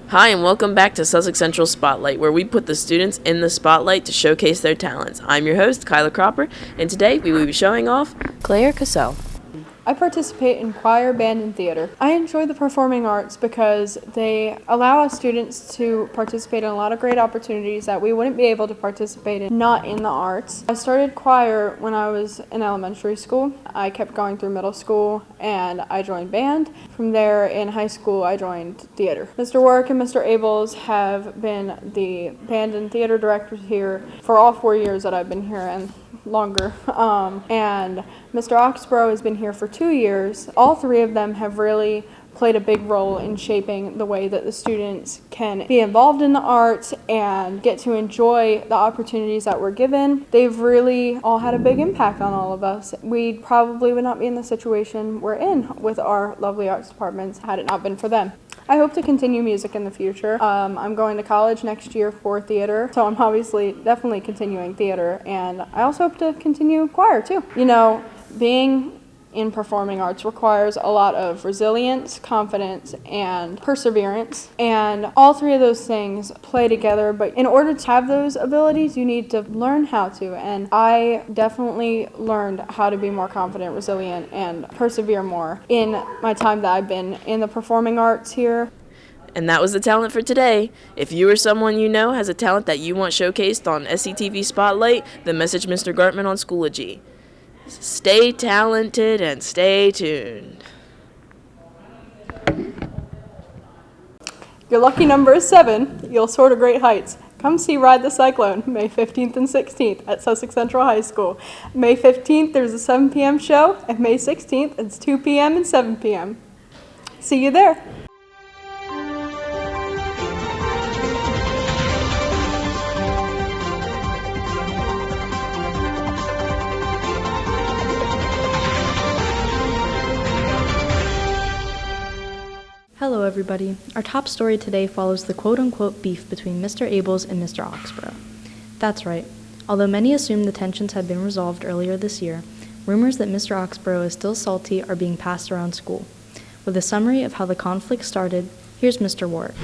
Hi, and welcome back to Sussex Central Spotlight, where we put the students in the spotlight to showcase their talents. I'm your host, Kyla Cropper, and today we will be showing off Claire Cassell. I participate in choir, band, and theater. I enjoy the performing arts because they allow us students to participate in a lot of great opportunities that we wouldn't be able to participate in not in the arts. I started choir when I was in elementary school. I kept going through middle school and I joined band. From there in high school I joined theater. Mr. Work and Mr. Abels have been the band and theater directors here for all 4 years that I've been here and longer. And Mr. Oxborough has been here for 2 years. All three of them have really played a big role in shaping the way that the students can be involved in the arts and get to enjoy the opportunities that we're given. They've really all had a big impact on all of us. We probably would not be in the situation we're in with our lovely arts departments had it not been for them. I hope to continue music in the future. I'm going to college next year for theater, so I'm obviously definitely continuing theater, and I also hope to continue choir too. You know, being in performing arts requires a lot of resilience, confidence, and perseverance, and all three of those things play together, but in order to have those abilities, you need to learn how to, and I definitely learned how to be more confident, resilient, and persevere more in my time that I've been in the performing arts here. And that was the talent for today. If you or someone you know has a talent that you want showcased on SCTV Spotlight, then message Mr. Gartman on Schoology. Stay talented and stay tuned. Your lucky number is 7. You'll soar to great heights. Come see Ride the Cyclone, May 15th and 16th at Sussex Central High School. May 15th, there's a 7 p.m. show, and May 16th, it's 2 p.m. and 7 p.m. See you there. Hello everybody. Our top story today follows the quote-unquote beef between Mr. Abels and Mr. Oxborough. That's right. Although many assume the tensions had been resolved earlier this year, rumors that Mr. Oxborough is still salty are being passed around school. With a summary of how the conflict started, here's Mr. Warwick.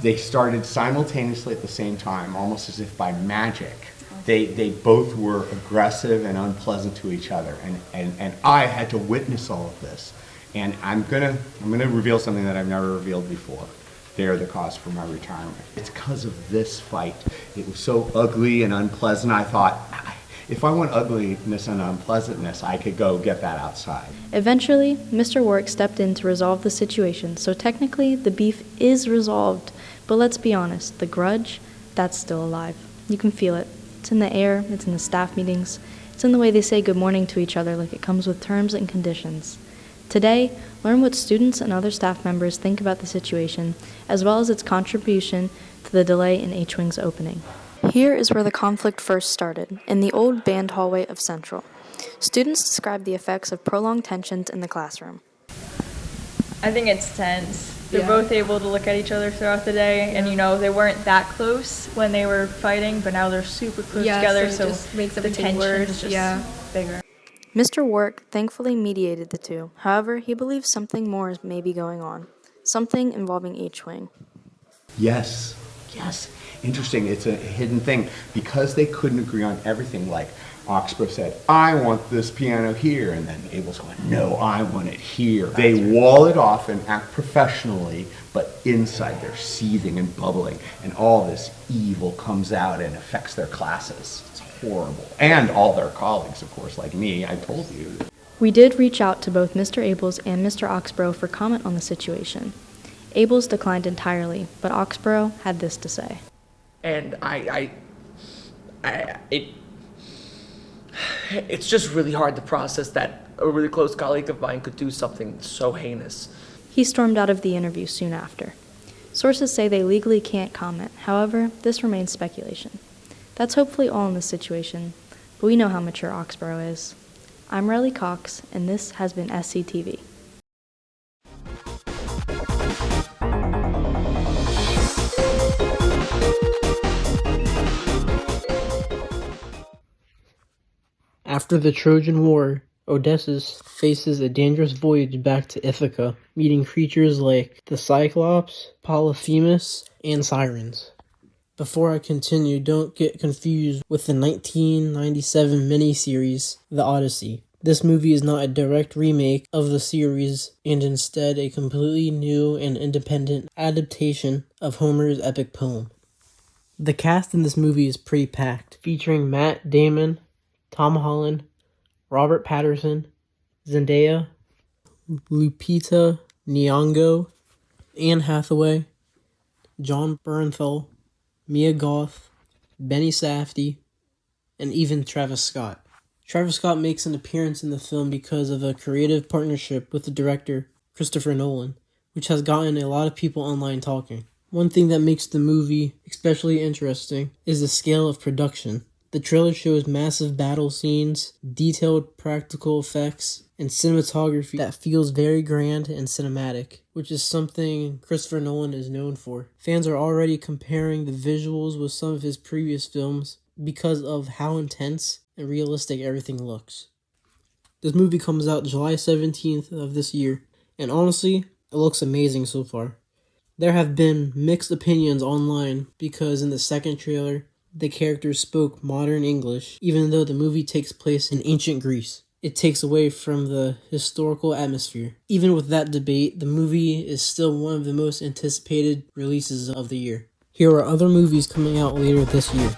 They started simultaneously at the same time, almost as if by magic. They both were aggressive and unpleasant to each other, and I had to witness all of this. And I'm gonna reveal something that I've never revealed before. They're the cause for my retirement. It's because of this fight. It was so ugly and unpleasant. I thought, if I want ugliness and unpleasantness, I could go get that outside. Eventually, Mr. Warwick stepped in to resolve the situation, so technically the beef is resolved. But let's be honest, the grudge, that's still alive. You can feel it. It's in the air, it's in the staff meetings, it's in the way they say good morning to each other like it comes with terms and conditions. Today, learn what students and other staff members think about the situation, as well as its contribution to the delay in H-Wing's opening. Here is where the conflict first started, in the old band hallway of Central. Students describe the effects of prolonged tensions in the classroom. I think it's tense. They're both able to look at each other throughout the day, and they weren't that close when they were fighting, but now they're super close together, so it just makes the tension is just bigger. Mr. Warwick thankfully mediated the two. However, he believes something more may be going on. Something involving H-Wing. Yes. Interesting, it's a hidden thing. Because they couldn't agree on everything, like Oxborough said, I want this piano here, and then Abel's going, no, I want it here. They wall it off and act professionally, but inside they're seething and bubbling, and all this evil comes out and affects their classes. It's horrible. And all their colleagues, of course, like me, I told you. We did reach out to both Mr. Abels and Mr. Oxborough for comment on the situation. Abels declined entirely, but Oxborough had this to say. And it's just really hard to process that a really close colleague of mine could do something so heinous. He stormed out of the interview soon after. Sources say they legally can't comment. However, this remains speculation. That's hopefully all in this situation, but we know how mature Oxborough is. I'm Riley Cox, and this has been SCTV. After the Trojan War, Odysseus faces a dangerous voyage back to Ithaca, meeting creatures like the Cyclops, Polyphemus, and Sirens. Before I continue, don't get confused with the 1997 miniseries, The Odyssey. This movie is not a direct remake of the series, and instead a completely new and independent adaptation of Homer's epic poem. The cast in this movie is pretty packed, featuring Matt Damon, Tom Holland, Robert Pattinson, Zendaya, Lupita Nyong'o, Anne Hathaway, John Bernthal, Mia Goth, Benny Safdie, and even Travis Scott. Travis Scott makes an appearance in the film because of a creative partnership with the director, Christopher Nolan, which has gotten a lot of people online talking. One thing that makes the movie especially interesting is the scale of production. The trailer shows massive battle scenes, detailed practical effects, and cinematography that feels very grand and cinematic, which is something Christopher Nolan is known for. Fans are already comparing the visuals with some of his previous films because of how intense and realistic everything looks. This movie comes out July 17th of this year, and honestly, it looks amazing so far. There have been mixed opinions online because in the second trailer, the characters spoke modern English, even though the movie takes place in ancient Greece. It takes away from the historical atmosphere. Even with that debate, the movie is still one of the most anticipated releases of the year. Here are other movies coming out later this year.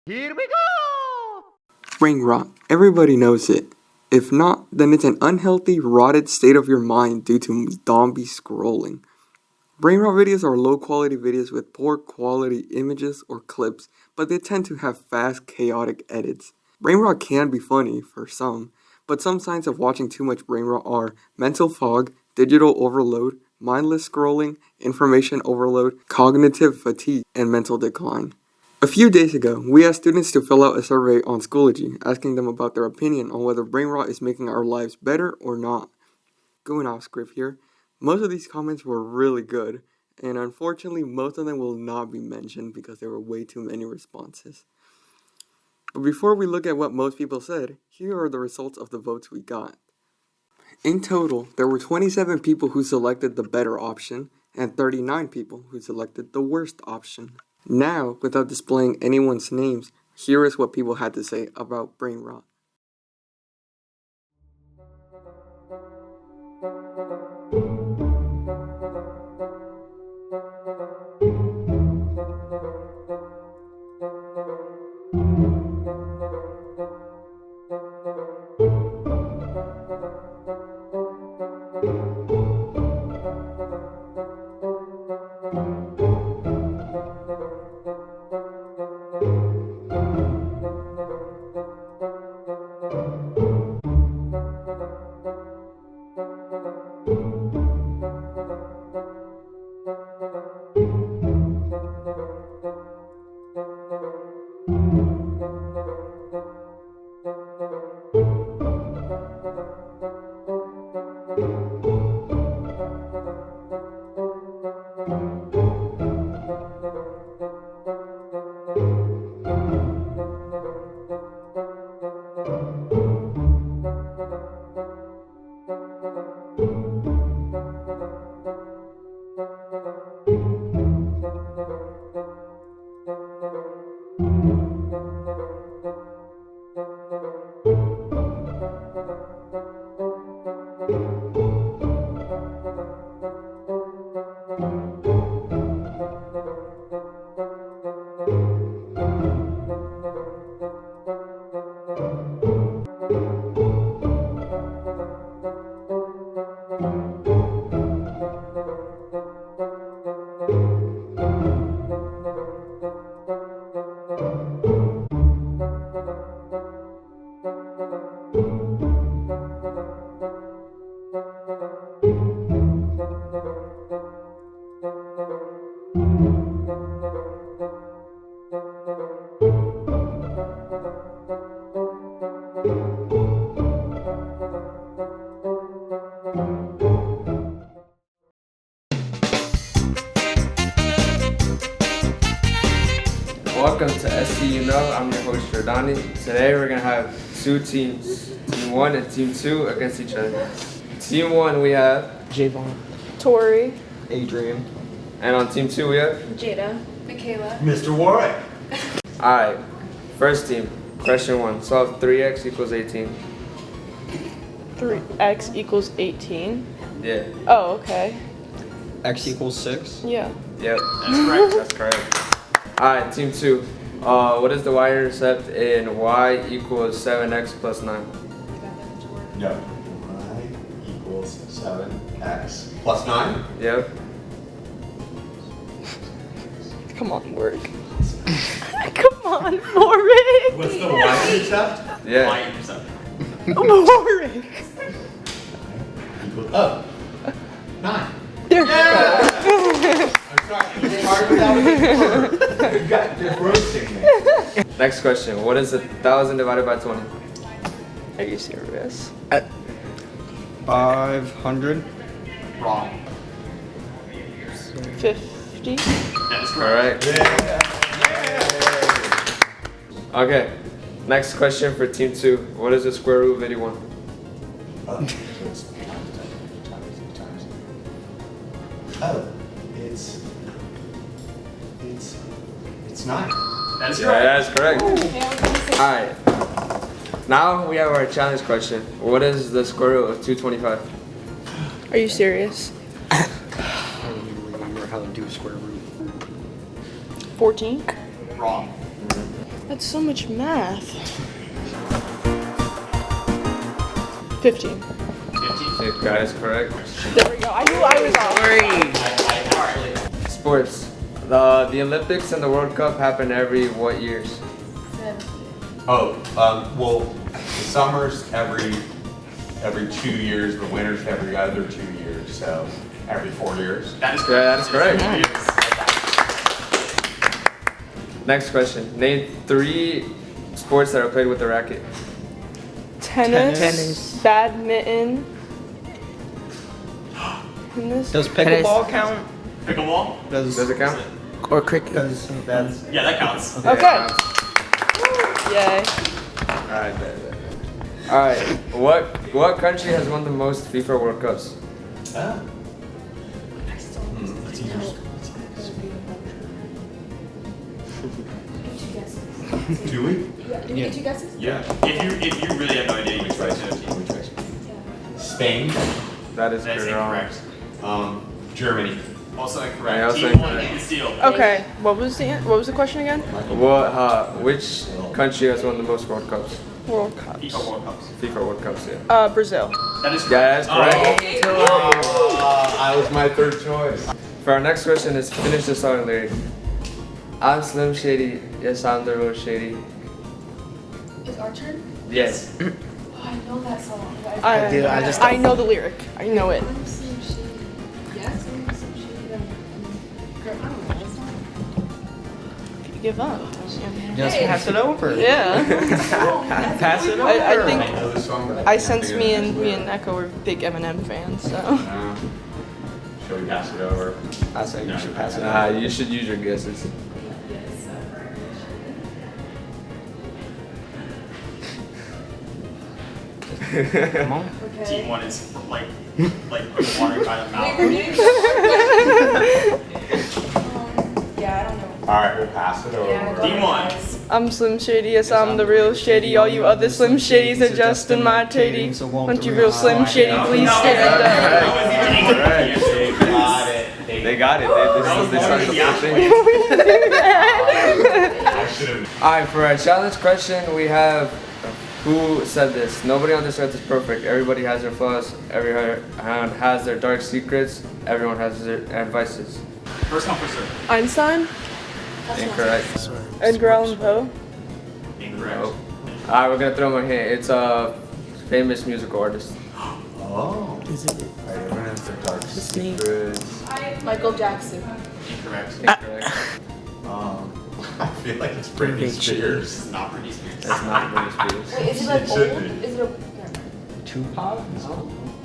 Here we go! Brain rot. Everybody knows it. If not, then it's an unhealthy, rotted state of your mind due to zombie scrolling. Brain rot videos are low-quality videos with poor quality images or clips, but they tend to have fast, chaotic edits. Brain rot can be funny for some, but some signs of watching too much brain rot are mental fog, digital overload, mindless scrolling, information overload, cognitive fatigue, and mental decline. A few days ago, we asked students to fill out a survey on Schoology, asking them about their opinion on whether brain rot is making our lives better or not. Going off script here, most of these comments were really good, and unfortunately most of them will not be mentioned because there were way too many responses. But before we look at what most people said, here are the results of the votes we got. In total, there were 27 people who selected the better option, and 39 people who selected the worst option. Now, without displaying anyone's names, here is what people had to say about brain rot. Welcome to SCTV May. I'm your host Jordani. Today we're gonna have two teams, Team 1 and Team 2, against each other. Team 1 we have Javon. Tori. Adrian. and on Team 2 we have Jada. Michaela. Mr. Warwick. Alright, first team, question 1. Solve 3x equals 18. 3x equals 18. Yeah. Oh, okay. X equals 6. Yeah. Yep. That's correct. That's correct. Alright, Team 2. What is the y-intercept in y equals 7x plus 9? No. Y equals 7x plus 9? Yep. Come on, work. Come on, Warwick. What's the y-intercept? Yeah. Y-intercept. Warwick. Oh. 9. There I'm sorry, it's hard without a big word. You got just roasting me. Next question. What is 1,000 divided by 20? Are you serious? 500. Wrong. 50. That's Correct. Yeah. Okay. Next question for Team 2. What is the square root of 81? Oh, it's 9. That's That's correct. Alright. Now we have our challenge question. What is the square root of 225? Are you serious? I don't even remember how to do a square root. 14. Wrong. That's so much math. 15. 15. That is correct. There we go. I knew I was off. Sports. The Olympics and the World Cup happen every what years? Oh, well, the summers every 2 years, the winters every other 2 years, so every 4 years. That is correct. Next question. Name 3 sports that are played with a racket. Tennis. Badminton. Tennis. Does pickleball count? Pickleball? Does it count? Or cricket. Yeah, that counts. Okay. Yay. Alright. What country has won the most FIFA World Cups? Do we? Yeah. Did we get 2 guesses? Yeah. If you really have no idea, you can try to. Spain. That is That's correct. incorrect. Germany. Also Yeah, incorrect. also Team 1 incorrect. and steal. Okay. What was the question again? Which country has won the most World Cups? World Cups. FIFA World Cups. FIFA World Cups, yeah. Brazil. That is correct. Yeah, that's correct. I was my third choice. For our next question is finish the song lyric. I'm Slim Shady, yes I'm the real Shady. It's our turn? Yes. Oh, I know that song. I know the lyric. I know it. I'm some shady. Yes, I'm some shady. Girl, I don't know. It's not. You give up. Just pass it over. Yeah. Pass it over. I I think know the song, but I sense me and Echo are big Eminem fans, so. Should we pass it over? I say you should pass it over. You should use your guesses. Come on. Okay. Team 1 is like putting water by the mouth. Yeah, I don't know. Alright, we'll pass it over. Yeah, go Team ahead, 1. guys. I'm Slim Shady, yes I'm the real Shady. All you other Slim Shadys are just imitating. Won't you real Slim Shady please stand up? Got it. They got it. They started the whole thing. I should have. Alright, for our challenge question, we have who said this? Nobody on this earth is perfect. Everybody has their flaws. Everyone has their dark secrets. Everyone has their vices. First come, first serve. Einstein? Incorrect. Edgar Allan Poe? Incorrect. Nope. Alright, we're gonna throw him a hint. It's a famous musical artist. Oh. Is it? Everyone has their dark name? secrets. Michael Jackson. Incorrect. Incorrect. I feel like it's Britney Spears. It's not Britney Spears. That's not Britney Spears. Wait, is it like It should old? be. Is it a... Tupac? No,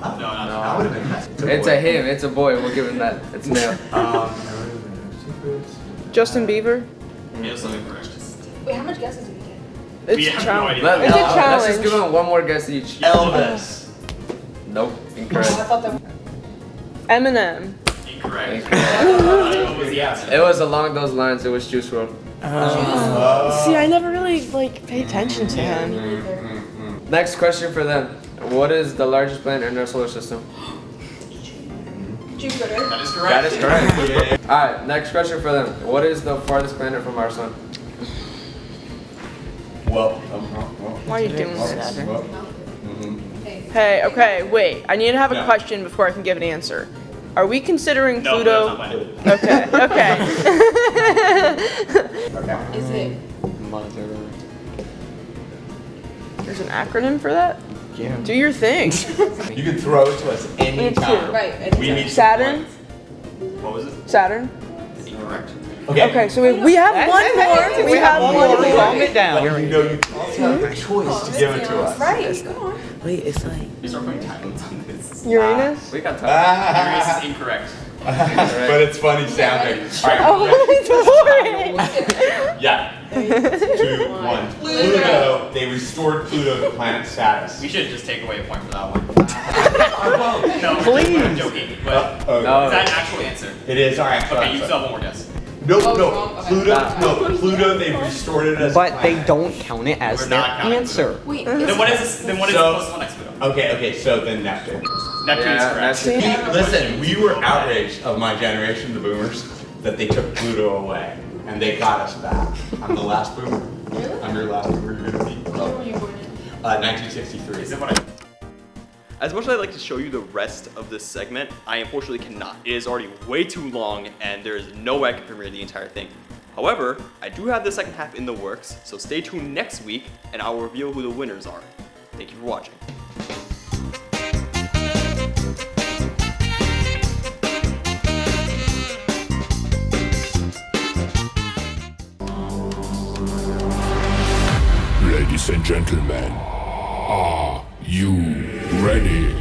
That would have been nice. It's a him. It's a boy. We'll give him that. It's male. Secrets. Justin Bieber? It's incorrect. Wait, how much guesses did we get? We have no idea. It's a Let's challenge. just give them one more guess each. Elvis. Nope, incorrect. Eminem. Incorrect. Oh. What was the answer? It was along those lines. It was Juice WRLD. See, I never really paid attention to him. Next question for them. What is the largest planet in our solar system? Jupiter. That is correct. That is correct. Alright, next question for them. What is the farthest planet from our sun? Well, Why are you doing this? Mm-hmm. Hey, okay, wait. I need to have a question before I can give an answer. Are we considering No, Pluto? that's not mine. Okay, okay. Is it? There's an acronym for that? Yeah. Do your thing. You can throw it to us anytime. Right. We need some Saturn? points. What was it? Saturn? Incorrect. Okay, so we have one more. We have one more. Calm it down. Like, you know, you have a choice to give it to us. Right. Go on. Wait, it's like. We start putting titles on this. Uranus? We got time. Uranus is incorrect. But it's funny sounding. All right. Oh, it's boring. Yeah. 2, 1. Pluto. They restored Pluto to planet status. We should just take away a point for that one. No, Please. I'm joking. But Oh, is No. that an actual answer? it is our actual Okay, you answer. still have one more guess. No, Oh, no. wrong. Okay. Pluto, they restored it as a But they planet. don't count it as We're their not counting answer. Wait. Then what is this? Then what is So- the closest one next to it? Okay, so then Neptune. Neptune is correct. Listen, we were outraged of my generation, the boomers, that they took Pluto away. And they got us back. I'm the last boomer. Really? I'm your last boomer. You're gonna be. Where were you born in? 1963. Is it what I? As much as I'd like to show you the rest of this segment, I unfortunately cannot. It is already way too long and there is no way I can premiere the entire thing. However, I do have the second half in the works, so stay tuned next week and I'll reveal who the winners are. Thank you for watching. Ladies and gentlemen, are you ready?